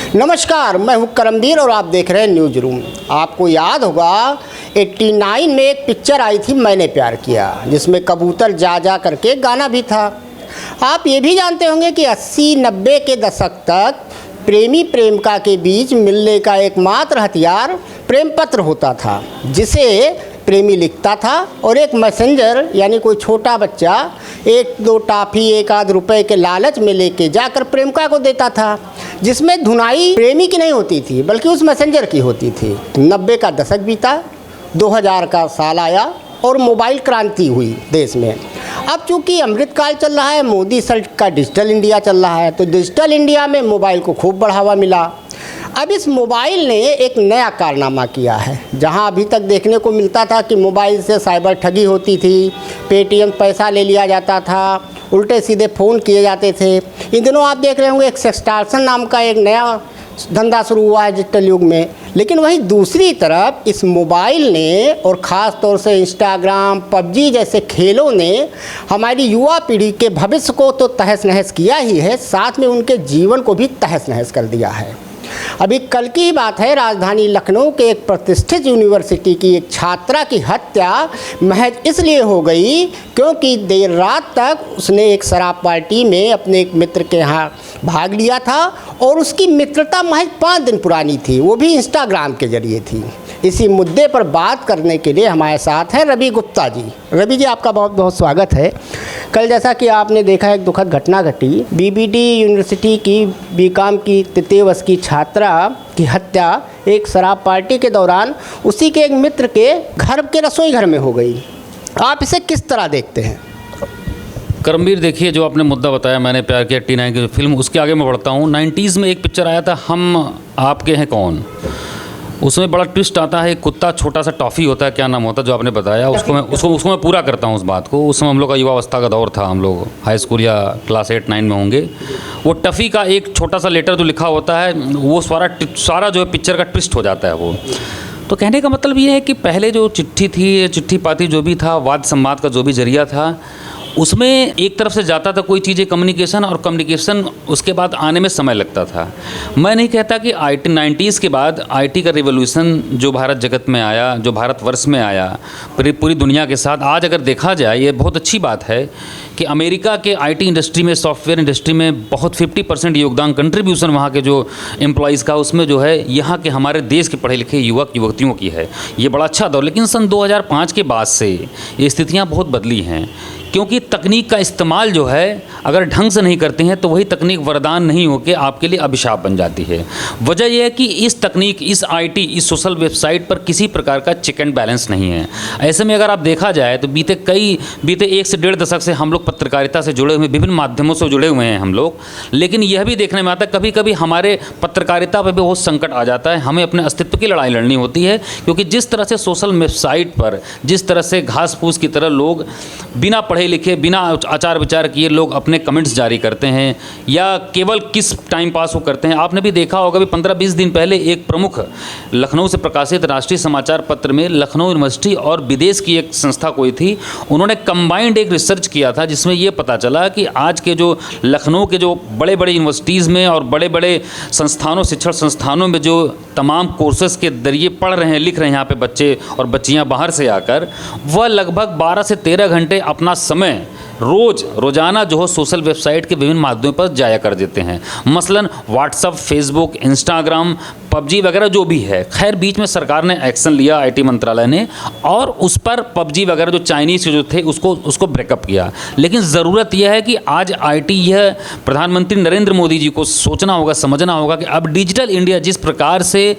नमस्कार, मैं हूं करमवीर और आप देख रहे हैं न्यूज़ रूम। आपको याद होगा 89 में एक पिक्चर आई थी मैंने प्यार किया, जिसमें कबूतर जा जा करके गाना भी था। आप ये भी जानते होंगे कि 80-90 के दशक तक प्रेमी प्रेमिका के बीच मिलने का एकमात्र हथियार प्रेम पत्र होता था, जिसे प्रेमी लिखता था और एक मैसेंजर यानी कोई छोटा बच्चा 1-2 टॉफ़ी 1-आध रुपए के लालच में लेके जाकर प्रेमिका को देता था, जिसमें धुनाई प्रेमी की नहीं होती थी बल्कि उस मैसेंजर की होती थी। 90 का दशक बीता, 2000 का साल आया और मोबाइल क्रांति हुई देश में। अब चूँकि अमृतकाल चल रहा है, मोदी सरकार का डिजिटल इंडिया चल रहा है, तो डिजिटल इंडिया में मोबाइल को खूब बढ़ावा मिला। अब इस मोबाइल ने एक नया कारनामा किया है। जहां अभी तक देखने को मिलता था कि मोबाइल से साइबर ठगी होती थी, पेटीएम पैसा ले लिया जाता था, उल्टे सीधे फ़ोन किए जाते थे। इन दिनों आप देख रहे होंगे एक सेक्सटॉर्शन नाम का एक नया धंधा शुरू हुआ है डिजिटल युग में। लेकिन वहीं दूसरी तरफ इस मोबाइल ने और ख़ास तौर से इंस्टाग्राम, पबजी जैसे खेलों ने हमारी युवा पीढ़ी के भविष्य को तो तहस नहस किया ही है, साथ में उनके जीवन को भी तहस नहस कर दिया है। अभी कल की ही बात है, राजधानी लखनऊ के एक प्रतिष्ठित यूनिवर्सिटी की एक छात्रा की हत्या महज इसलिए हो गई क्योंकि देर रात तक उसने एक शराब पार्टी में अपने एक मित्र के यहाँ भाग लिया था और उसकी मित्रता महज 5 दिन पुरानी थी, वो भी इंस्टाग्राम के जरिए थी। इसी मुद्दे पर बात करने के लिए हमारे साथ हैं रवि गुप्ता जी। रवि जी, आपका बहुत बहुत स्वागत है। कल जैसा कि आपने देखा एक दुखद घटना घटी, बीबीडी यूनिवर्सिटी की बीकॉम की 3 वर्ष की छात्रा की हत्या एक शराब पार्टी के दौरान उसी के एक मित्र के घर के रसोई घर में हो गई। आप इसे किस तरह देखते हैं? करमवीर, देखिए, जो आपने मुद्दा बताया मैंने प्यार किया 89 की फिल्म, उसके आगे मैं बढ़ता हूँ। 90s में एक पिक्चर आया था हम आपके हैं कौन। उसमें बड़ा ट्विस्ट आता है, एक कुत्ता छोटा सा टॉफ़ी होता है, क्या नाम होता है जो आपने बताया, उसको मैं पूरा करता हूँ उस बात को। उस समय हम लोग का युवावस्था का दौर था, हम लोग हाई स्कूल या क्लास 8-9 में होंगे। वो टफ़ी का एक छोटा सा लेटर जो लिखा होता है, वो सारा जो है पिक्चर का ट्विस्ट हो जाता है वो। तो कहने का मतलब ये है कि पहले जो चिट्ठी थी, चिट्ठी पाती जो भी था, वाद संवाद का जो भी जरिया था, उसमें एक तरफ से जाता था कोई चीज़ें कम्युनिकेशन, और कम्युनिकेशन उसके बाद आने में समय लगता था। मैं नहीं कहता कि 90s के बाद IT का रिवोल्यूशन जो भारत जगत में आया, जो भारतवर्ष में आया पूरी दुनिया के साथ, आज अगर देखा जाए ये बहुत अच्छी बात है कि अमेरिका के IT इंडस्ट्री में, सॉफ्टवेयर इंडस्ट्री में बहुत 50% योगदान, कंट्रीब्यूशन वहाँ के जो एम्प्लॉयज़ का, उसमें जो है यहाँ के हमारे देश के पढ़े लिखे युवक युवतियों की है। ये बड़ा अच्छा दौर। लेकिन सन 2005 के बाद से ये स्थितियाँ बहुत बदली हैं, क्योंकि तकनीक का इस्तेमाल जो है अगर ढंग से नहीं करते हैं तो वही तकनीक वरदान नहीं होकर आपके लिए अभिशाप बन जाती है। वजह यह है कि इस तकनीक, इस IT, इस सोशल वेबसाइट पर किसी प्रकार का चेक एंड बैलेंस नहीं है। ऐसे में अगर आप देखा जाए तो बीते 1 से 1.5 दशक से हम लोग पत्रकारिता से जुड़े हुए, विभिन्न माध्यमों से जुड़े हुए हैं हम लोग। लेकिन यह भी देखने में आता है कभी कभी हमारे पत्रकारिता पर भी बहुत संकट आ जाता है। हमें अपने अस्तित्व की लड़ाई लड़नी होती है, क्योंकि जिस तरह से सोशल वेबसाइट पर, जिस तरह से घास फूस की तरह लोग बिना पढ़े लिखे, बिना आचार विचार किए लोग अपने कमेंट्स जारी करते हैं, या केवल किस टाइम पास वो करते हैं। आपने भी देखा होगा, भी 15-20 दिन पहले एक प्रमुख लखनऊ से प्रकाशित राष्ट्रीय समाचार पत्र में लखनऊ यूनिवर्सिटी और विदेश की एक संस्था कोई थी, उन्होंने कंबाइंड एक रिसर्च किया था, जिसमें ये पता चला कि आज के जो लखनऊ के जो बड़े बड़े यूनिवर्सिटीज़ में और बड़े बड़े संस्थानों, शिक्षण संस्थानों में जो तमाम कोर्सेज के जरिए पढ़ रहे हैं, लिख रहे हैं यहाँ पे बच्चे और बच्चियाँ बाहर से आकर, वह लगभग 12 से 13 घंटे अपना समय रोज़ाना जो है सोशल वेबसाइट के विभिन्न माध्यमों पर जाया कर देते हैं। मसलन व्हाट्सअप, फेसबुक, इंस्टाग्राम, पबजी वगैरह जो भी है। खैर, बीच में सरकार ने एक्शन लिया, IT मंत्रालय ने, और उस पर पबजी वगैरह जो चाइनीज़ जो थे उसको ब्रेकअप किया। लेकिन ज़रूरत यह है कि आज IT, यह प्रधानमंत्री नरेंद्र मोदी जी को सोचना होगा, समझना होगा कि अब डिजिटल इंडिया जिस प्रकार से,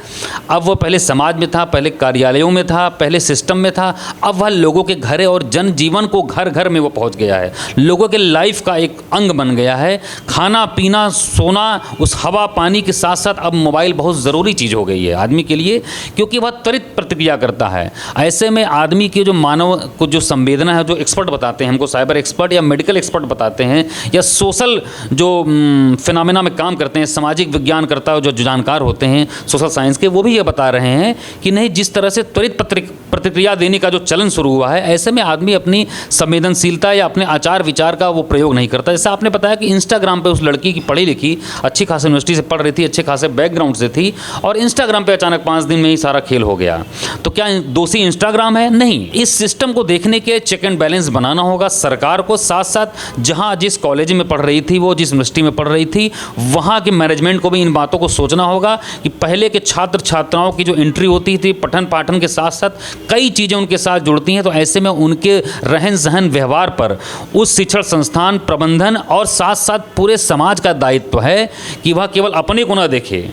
अब वह पहले समाज में था, पहले कार्यालयों में था, पहले सिस्टम में था, अब वह लोगों के घरे और जनजीवन को घर घर में वो पहुँच गया है, लोगों के लाइफ का एक अंग बन गया है। खाना पीना सोना, उस हवा पानी के साथ साथ अब मोबाइल बहुत ज़रूरी चीज़ हो गई है आदमी के लिए, क्योंकि वह त्वरित प्रतिक्रिया करता है। ऐसे में आदमी की जो मानव को जो संवेदना है, जो एक्सपर्ट बताते हैं हमको, साइबर एक्सपर्ट या मेडिकल एक्सपर्ट बताते हैं, या सोशल जो फिनोमेना में काम करते हैं, सामाजिक विज्ञान करता जो जानकार होते हैं सोशल साइंस के, वो भी ये बता रहे हैं कि नहीं, जिस तरह से त्वरित प्रतिक्रिया देने का जो चलन शुरू हुआ है, ऐसे में आदमी अपनी संवेदनशीलता या अपने आचार विचार का वो प्रयोग नहीं करता। जैसे आपने बताया कि इंस्टाग्राम पे उस लड़की की पढ़ी लिखी, अच्छी खासी यूनिवर्सिटी से पढ़ रही थी, अच्छे खासे बैकग्राउंड से थी, और इंस्टाग्राम पे अचानक 5 दिन में ही सारा खेल हो गया। तो क्या दोषी इंस्टाग्राम है? नहीं। इस सिस्टम को देखने के चेक एंड बैलेंस बनाना होगा सरकार को, साथ साथ जहाँ जिस कॉलेज में पढ़ रही थी, वो जिस यूनिवर्सिटी में पढ़ रही थी, वहाँ के मैनेजमेंट को भी इन बातों को सोचना होगा कि पहले के छात्र छात्राओं की जो एंट्री होती थी पठन पाठन के साथ साथ कई चीज़ें उनके साथ जुड़ती हैं, तो ऐसे में उनके रहन सहन व्यवहार पर उस शिक्षण संस्थान प्रबंधन और साथ साथ पूरे समाज का दायित्व है कि वह केवल अपने को ना देखे,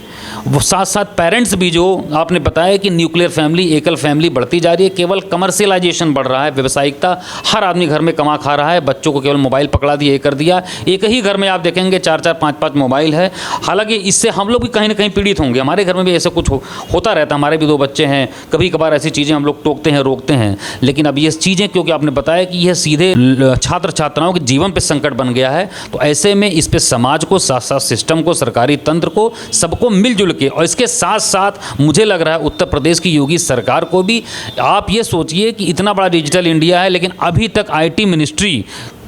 वो साथ साथ पेरेंट्स भी, जो आपने बताया कि न्यूक्लियर फैमिली, एकल फैमिली बढ़ती जा रही है, केवल कमर्शियलाइजेशन बढ़ रहा है, व्यावसायिकता, हर आदमी घर में कमा खा रहा है, बच्चों को केवल मोबाइल पकड़ा दिया, ये कर दिया, एक ही घर में आप देखेंगे 4-4 5-5 मोबाइल है। हालांकि इससे हम लोग भी कहीं ना कहीं पीड़ित होंगे, हमारे घर में भी ऐसा कुछ होता रहता है, हमारे भी 2 बच्चे हैं, कभी कभार ऐसी चीज़ें हम लोग टोकते हैं, रोकते हैं, लेकिन अब ये चीज़ें क्योंकि आपने बताया कि यह सीधे छात्र छात्राओं के जीवन पर संकट बन गया है, तो ऐसे में इस पर समाज को, साथ साथ सिस्टम को, सरकारी तंत्र को, सबको मिलजुल के, और इसके साथ साथ मुझे लग रहा है उत्तर प्रदेश की योगी सरकार को भी, आप ये सोचिए कि इतना बड़ा डिजिटल इंडिया है, लेकिन अभी तक आईटी मिनिस्ट्री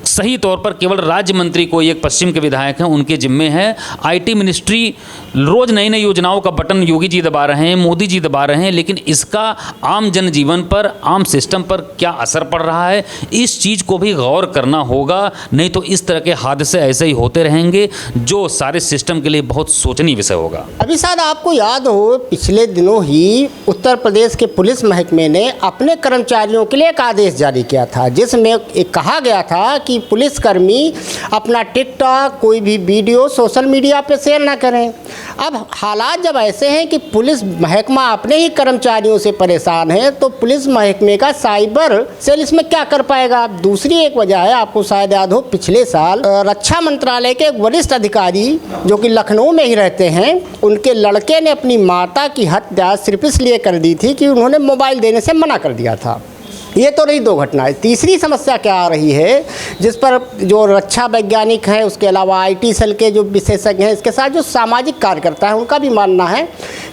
सही तौर पर केवल राज्य मंत्री कोई एक पश्चिम के विधायक हैं उनके जिम्मे है। आईटी मिनिस्ट्री रोज नई नई योजनाओं का बटन योगी जी दबा रहे हैं, मोदी जी दबा रहे हैं, लेकिन इसका आम जनजीवन पर, आम सिस्टम पर क्या असर पड़ रहा है, इस चीज़ को भी गौर करना होगा। नहीं तो इस तरह के हादसे ऐसे ही होते रहेंगे, जो सारे सिस्टम के लिए बहुत सोचनीय विषय होगा। अभी शायद आपको याद हो, पिछले दिनों ही उत्तर प्रदेश के पुलिस महकमे ने अपने कर्मचारियों के लिए एक आदेश जारी किया था, जिसमें एक कहा गया था कि पुलिसकर्मी अपना टिकटॉक, कोई भी वीडियो सोशल मीडिया पे शेयर ना करें। अब हालात जब ऐसे हैं कि पुलिस महकमा अपने ही कर्मचारियों से परेशान है, तो पुलिस महकमे का साइबर सेल इसमें क्या कर पाएगा। दूसरी एक वजह है, आपको शायद याद हो, पिछले साल रक्षा मंत्रालय के एक वरिष्ठ अधिकारी जो कि लखनऊ में ही रहते हैं, उनके लड़के ने अपनी माता की हत्या सिर्फ इसलिए कर दी थी कि उन्होंने मोबाइल देने से मना कर दिया था। ये तो रही 2 घटनाएं। तीसरी समस्या क्या आ रही है, जिस पर जो रक्षा वैज्ञानिक हैं, उसके अलावा आईटी सेल के जो विशेषज्ञ हैं, इसके साथ जो सामाजिक कार्यकर्ता हैं, उनका भी मानना है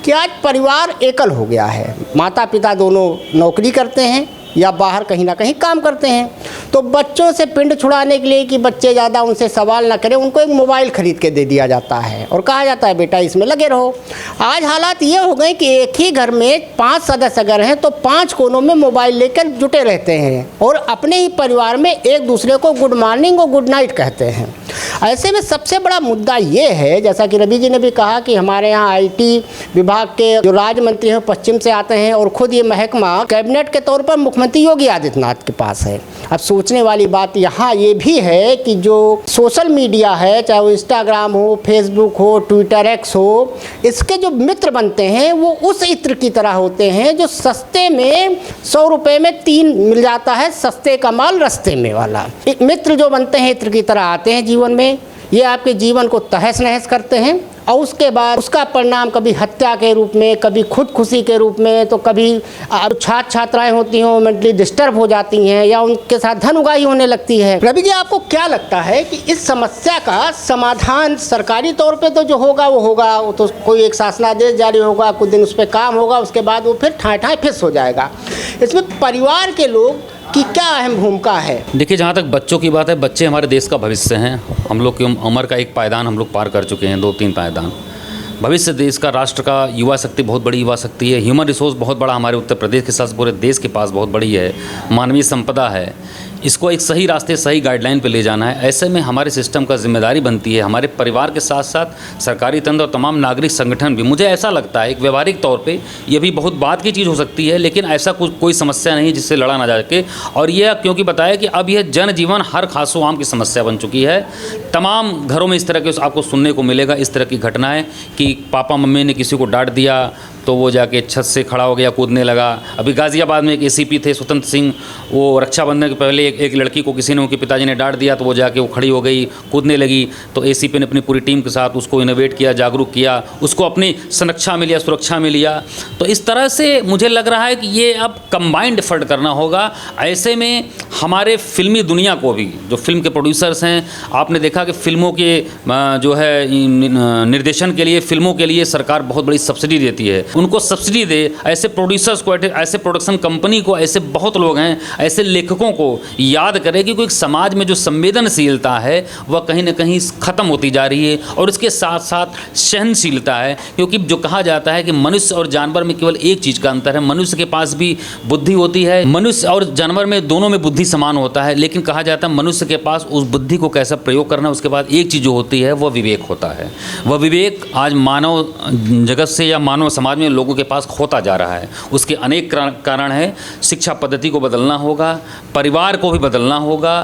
कि आज परिवार एकल हो गया है। माता पिता दोनों नौकरी करते हैं या बाहर कहीं ना कहीं काम करते हैं, तो बच्चों से पिंड छुड़ाने के लिए कि बच्चे ज़्यादा उनसे सवाल ना करें, उनको एक मोबाइल ख़रीद के दे दिया जाता है और कहा जाता है बेटा इसमें लगे रहो। आज हालात ये हो गए कि एक ही घर में 5 सदस्य अगर हैं तो 5 कोनों में मोबाइल लेकर जुटे रहते हैं और अपने ही परिवार में एक दूसरे को गुड मॉर्निंग और गुड नाइट कहते हैं। ऐसे में सबसे बड़ा मुद्दा ये है, जैसा कि रवि जी ने भी कहा कि हमारे यहाँ आईटी विभाग के जो राज्य मंत्री हैं पश्चिम से आते हैं और ख़ुद ये महकमा कैबिनेट के तौर पर मुख्यमंत्री योगी आदित्यनाथ के पास है। अब सोचने वाली बात यहाँ ये भी है कि जो सोशल मीडिया है, चाहे वो इंस्टाग्राम हो, फेसबुक हो, ट्विटर, एक्स हो, इसके जो मित्र बनते हैं वो उस इत्र की तरह होते हैं जो सस्ते में 100 रुपये में 3 मिल जाता है, सस्ते का माल रस्ते में वाला। मित्र जो बनते हैं इत्र की तरह आते हैं जीवन में, ये आपके जीवन को तहस नहस करते हैं और उसके बाद उसका परिणाम कभी हत्या के रूप में, कभी खुदकुशी के रूप में, तो कभी छात्र छात्राएं होती हैं वो मेंटली डिस्टर्ब हो जाती हैं या उनके साथ धन उगाही होने लगती है। रवि जी, आपको क्या लगता है कि इस समस्या का समाधान सरकारी तौर पे तो जो होगा वो होगा, वो तो कोई एक शासनादेश जारी होगा, कुछ दिन उस पर काम होगा, उसके बाद वो फिर ठाए ठाए फिस हो जाएगा। इसमें परिवार के लोग की क्या अहम भूमिका है? देखिए, जहाँ तक बच्चों की बात है, बच्चे हमारे देश का भविष्य हैं। हम लोग की उम्र का एक पायदान हम लोग पार कर चुके हैं, 2-3 पायदान। भविष्य देश का, राष्ट्र का, युवा शक्ति बहुत बड़ी युवा शक्ति है, ह्यूमन रिसोर्स बहुत बड़ा हमारे उत्तर प्रदेश के साथ पूरे देश के पास बहुत बड़ी है, मानवीय संपदा है। इसको एक सही रास्ते, सही गाइडलाइन पे ले जाना है। ऐसे में हमारे सिस्टम का जिम्मेदारी बनती है, हमारे परिवार के साथ साथ सरकारी तंत्र और तमाम नागरिक संगठन भी। मुझे ऐसा लगता है एक व्यवहारिक तौर पे ये भी बहुत बात की चीज़ हो सकती है, लेकिन ऐसा कोई समस्या नहीं जिससे लड़ा ना जा सके। और यह क्योंकि बताया कि अब यह जनजीवन हर खासो आम की समस्या बन चुकी है। तमाम घरों में इस तरह के आपको सुनने को मिलेगा, इस तरह की घटनाएँ कि पापा मम्मी ने किसी को डांट दिया तो वो जाके छत से खड़ा हो गया, कूदने लगा। अभी गाज़ियाबाद में एक एसीपी थे स्वतंत्र सिंह, वो रक्षाबंधन के पहले एक लड़की को किसी ने, उनके पिताजी ने डांट दिया तो वो जाके वो खड़ी हो गई, कूदने लगी। तो एसीपी ने अपनी पूरी टीम के साथ उसको इनोवेट किया, जागरूक किया, उसको अपनी संरक्षा में लिया, सुरक्षा में लिया। तो इस तरह से मुझे लग रहा है कि ये अब कंबाइंड एफर्ट करना होगा। ऐसे में हमारे फिल्मी दुनिया को भी, जो फिल्म के प्रोड्यूसर्स हैं, आपने देखा कि फिल्मों के जो है निर्देशन के लिए, फिल्मों के लिए सरकार बहुत बड़ी सब्सिडी देती है। उनको सब्सिडी दे, ऐसे प्रोड्यूसर्स को, ऐसे प्रोडक्शन कंपनी को, ऐसे बहुत लोग हैं, ऐसे लेखकों को याद करे कि कोई समाज में जो संवेदनशीलता है वह कहीं ना कहीं ख़त्म होती जा रही है, और इसके साथ साथ सहनशीलता है। क्योंकि जो कहा जाता है कि मनुष्य और जानवर में केवल एक चीज़ का अंतर है, मनुष्य के पास भी बुद्धि होती है, मनुष्य और जानवर में दोनों में बुद्धि समान होता है, लेकिन कहा जाता है मनुष्य के पास उस बुद्धि को कैसा प्रयोग करना, उसके बाद एक चीज़ जो होती है वह विवेक होता है। वह विवेक आज मानव जगत से या मानव समाज में लोगों के पास खोता जा रहा है। उसके अनेक कारण है। शिक्षा पद्धति को बदलना होगा, परिवार को भी बदलना होगा।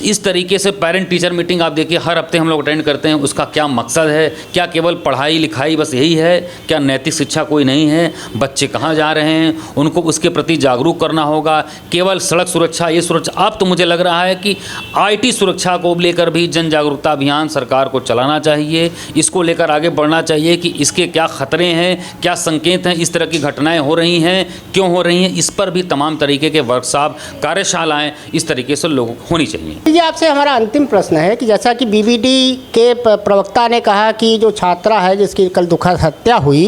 इस तरीके से पेरेंट टीचर मीटिंग आप देखिए हर हफ्ते हम लोग अटेंड करते हैं, उसका क्या मकसद है? क्या केवल पढ़ाई लिखाई बस यही है? क्या नैतिक शिक्षा कोई नहीं है? बच्चे कहाँ जा रहे हैं, उनको उसके प्रति जागरूक करना होगा। केवल सड़क सुरक्षा, ये सुरक्षा, अब तो मुझे लग रहा है कि IT सुरक्षा को लेकर भी जन जागरूकता अभियान सरकार को चलाना चाहिए। इसको लेकर आगे बढ़ना चाहिए कि इसके क्या खतरे हैं, क्या संकेत हैं, इस तरह की घटनाएं हो रही हैं, क्यों हो रही हैं, इस पर भी तमाम तरीके के वर्कशॉप, कार्यशालाएं इस तरीके से लोगों को होनी चाहिए। ये आपसे हमारा अंतिम प्रश्न है कि जैसा कि BBD के प्रवक्ता ने कहा कि जो छात्रा है जिसकी कल दुखद हत्या हुई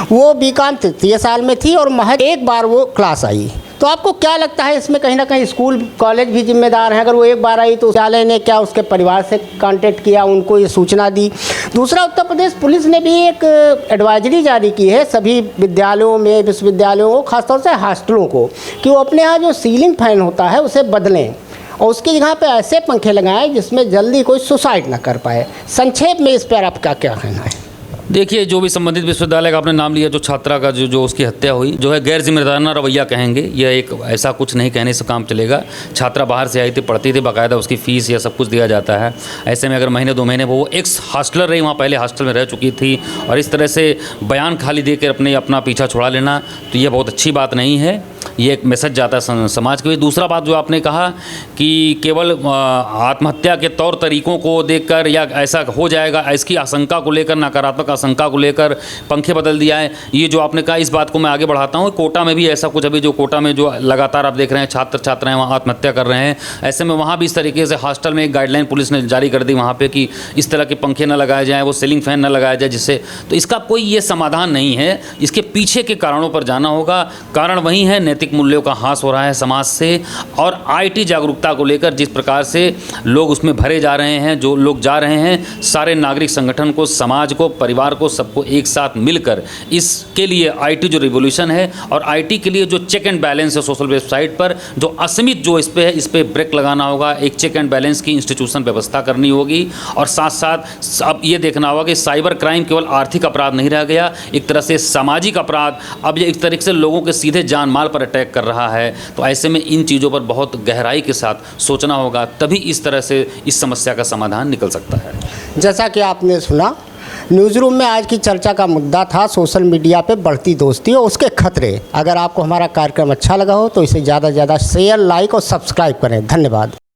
वो BCom तृतीय साल में थी और महज एक बार वो क्लास आई, तो आपको क्या लगता है इसमें कहीं ना कहीं स्कूल कॉलेज भी जिम्मेदार हैं? अगर वो एक बार आई तो विद्यालय ने क्या उसके परिवार से कांटेक्ट किया, उनको ये सूचना दी? दूसरा, उत्तर प्रदेश पुलिस ने भी एक एडवाइजरी जारी की है सभी विद्यालयों में, विश्वविद्यालयों को, खासतौर से हॉस्टलों को, कि वो अपने यहाँ जो सीलिंग फैन होता है उसे बदलें और उसकी जगह पे ऐसे पंखे लगाएं जिसमें जल्दी कोई सुसाइड ना कर पाए। संक्षेप में इस पर आपका क्या कहना है? देखिए, जो भी संबंधित विश्वविद्यालय का आपने नाम लिया, जो छात्रा का जो उसकी हत्या हुई, जो है गैर जिम्मेदाराना रवैया कहेंगे। यह एक ऐसा कुछ नहीं कहने से काम चलेगा। छात्रा बाहर से आई थी, पढ़ती थी, बाकायदा उसकी फ़ीस या सब कुछ दिया जाता है। ऐसे में अगर महीने 2 महीने वो एक्स हॉस्टलर रही, वहाँ पहले हॉस्टल में रह चुकी थी, और इस तरह से बयान खाली देकर अपना पीछा छुड़ा लेना, तो यह बहुत अच्छी बात नहीं है। ये एक मैसेज जाता है समाज के। दूसरा बात जो आपने कहा कि केवल आत्महत्या के तौर तरीकों को देखकर या ऐसा हो जाएगा, इसकी आशंका को लेकर, नकारात्मक आशंका को लेकर पंखे बदल दिया है, ये जो आपने कहा, इस बात को मैं आगे बढ़ाता हूँ। कोटा में भी ऐसा कुछ, अभी जो कोटा में जो लगातार आप देख रहे हैं छात्र छात्राएं वहाँ आत्महत्या कर रहे हैं, ऐसे में वहाँ भी इस तरीके से हॉस्टल में एक गाइडलाइन पुलिस ने जारी कर दी वहाँ पर कि इस तरह के पंखे न लगाए जाएँ, वो सीलिंग फैन न लगाया जाए, जिससे, तो इसका कोई ये समाधान नहीं है। इसके पीछे के कारणों पर जाना होगा। कारण वही है, नैतिक मूल्यों का ह्रास हो रहा है समाज से, और IT जागरूकता को लेकर जिस प्रकार से लोग उसमें भरे जा रहे हैं, जो लोग जा रहे हैं, सारे नागरिक संगठन को, समाज को, परिवार को, सबको एक साथ मिलकर इसके लिए IT जो रिवोल्यूशन है और IT के लिए जो चेक एंड बैलेंस है सोशल वेबसाइट पर, जो असीमित जो इस पे है, इस पे ब्रेक लगाना होगा। एक चेक एंड बैलेंस की इंस्टीट्यूशन व्यवस्था करनी होगी, और साथ साथ अब ये देखना होगा कि साइबर क्राइम केवल आर्थिक अपराध नहीं रह गया, एक तरह से सामाजिक अपराध अब ये एक तरीके से लोगों के सीधे जान माल पर अटैक कर रहा है। तो ऐसे में इन चीज़ों पर बहुत गहराई के साथ सोचना होगा, तभी इस तरह से इस समस्या का समाधान निकल सकता है। जैसा कि आपने सुना, न्यूज़ रूम में आज की चर्चा का मुद्दा था सोशल मीडिया पे बढ़ती दोस्ती और उसके खतरे। अगर आपको हमारा कार्यक्रम अच्छा लगा हो तो इसे ज़्यादा से ज़्यादा शेयर, लाइक और सब्सक्राइब करें। धन्यवाद।